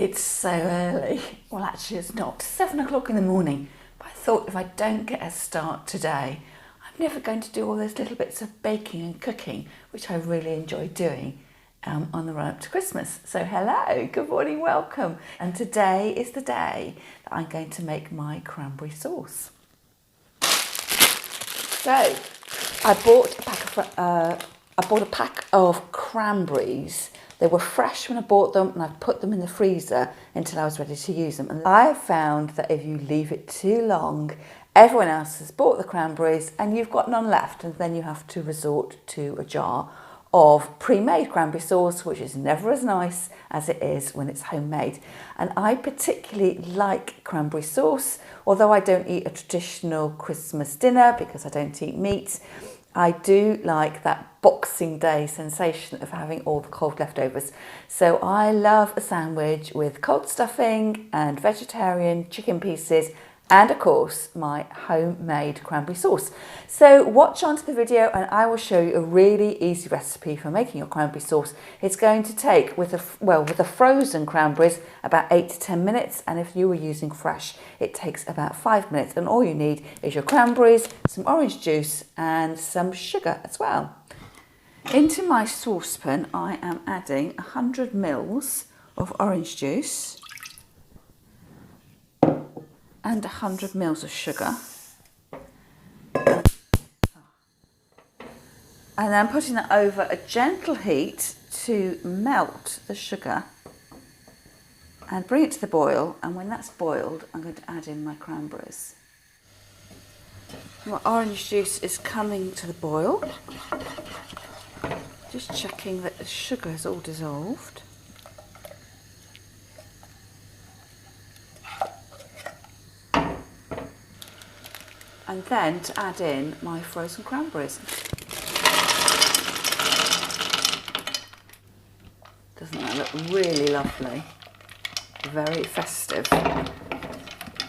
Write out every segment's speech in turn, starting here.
It's so early. Well, actually it's not. 7 o'clock in the morning. But I thought if I don't get a start today, I'm never going to do all those little bits of baking and cooking, which I really enjoy doing on the run up to Christmas. So hello, good morning, welcome. And today is the day that I'm going to make my cranberry sauce. So I bought a pack of cranberries. They were fresh when I bought them, and I put them in the freezer until I was ready to use them. And I found that if you leave it too long, everyone else has bought the cranberries and you've got none left, and then you have to resort to a jar of pre-made cranberry sauce, which is never as nice as it is when it's homemade. And I particularly like cranberry sauce, although I don't eat a traditional Christmas dinner because I don't eat meat. I do like that Boxing Day sensation of having all the cold leftovers. So I love a sandwich with cold stuffing and vegetarian chicken pieces, and of course my homemade cranberry sauce. So watch on to the video and I will show you a really easy recipe for making your cranberry sauce. It's going to take, with the frozen cranberries, about 8 to 10 minutes, and if you were using fresh, it takes about 5 minutes. And all you need is your cranberries, some orange juice and some sugar as well. Into my saucepan I am adding 100 mils of orange juice and 100 mils of sugar, and then putting that over a gentle heat to melt the sugar and bring it to the boil. And when that's boiled, I'm going to add in my cranberries. My orange juice is coming to the boil, just checking that the sugar is all dissolved. And then to add in my frozen cranberries. Doesn't that look really lovely? Very festive.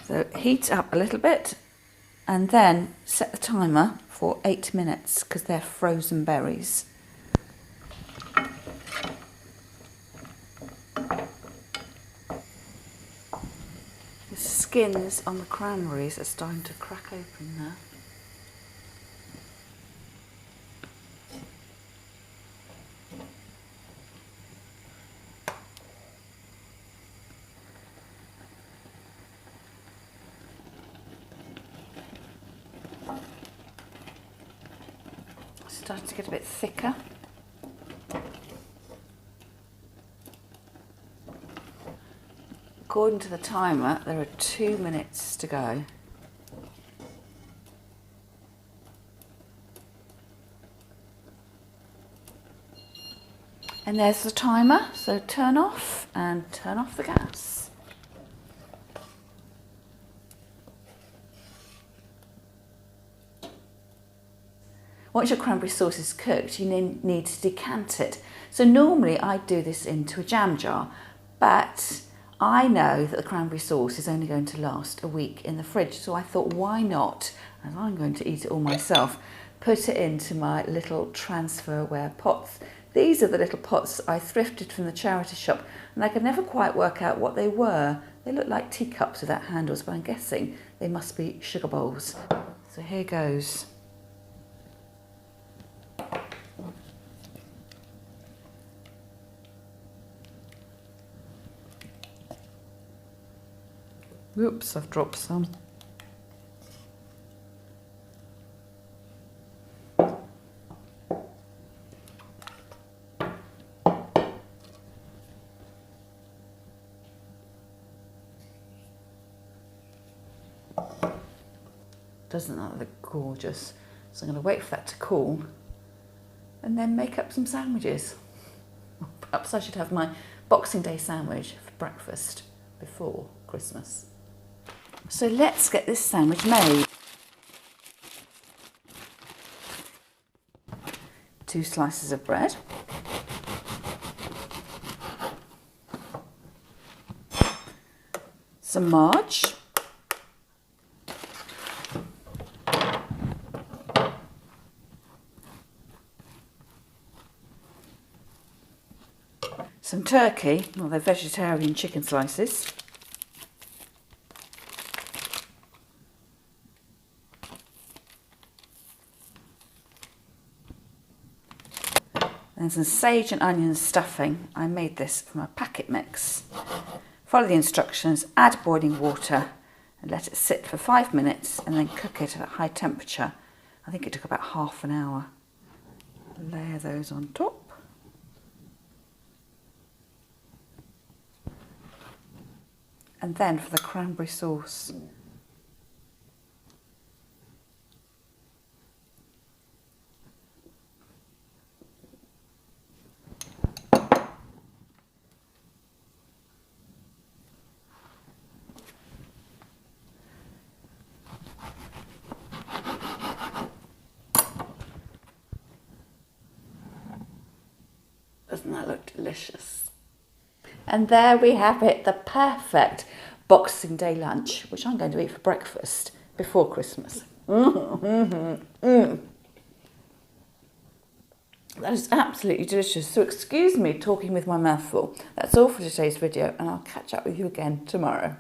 So heat up a little bit and then set the timer for 8 minutes because they're frozen berries. The skins on the cranberries are starting to crack open now. Starting to get a bit thicker. According to the timer, there are 2 minutes to go. And there's the timer, so turn off and turn off the gas. Once your cranberry sauce is cooked, you need to decant it. So normally I do this into a jam jar, but I know that the cranberry sauce is only going to last a week in the fridge, so I thought, why not, as I'm going to eat it all myself, put it into my little transferware pots. These are the little pots I thrifted from the charity shop, and I could never quite work out what they were. They look like teacups without handles, but I'm guessing they must be sugar bowls. So here goes. Oops, I've dropped some. Doesn't that look gorgeous? So I'm going to wait for that to cool and then make up some sandwiches. Perhaps I should have my Boxing Day sandwich for breakfast before Christmas. So let's get this sandwich made. 2 slices of bread. Some marge. some turkey, well, they're vegetarian chicken slices. And some sage and onion stuffing. I made this from a packet mix. Follow the instructions, add boiling water and let it sit for 5 minutes and then cook it at a high temperature. I think it took about half an hour. Layer those on top. And then for the cranberry sauce. Doesn't that look delicious? And there we have it, the perfect Boxing Day lunch, which I'm going to eat for breakfast before Christmas. That is absolutely delicious. So excuse me talking with my mouth full. That's all for today's video, and I'll catch up with you again tomorrow.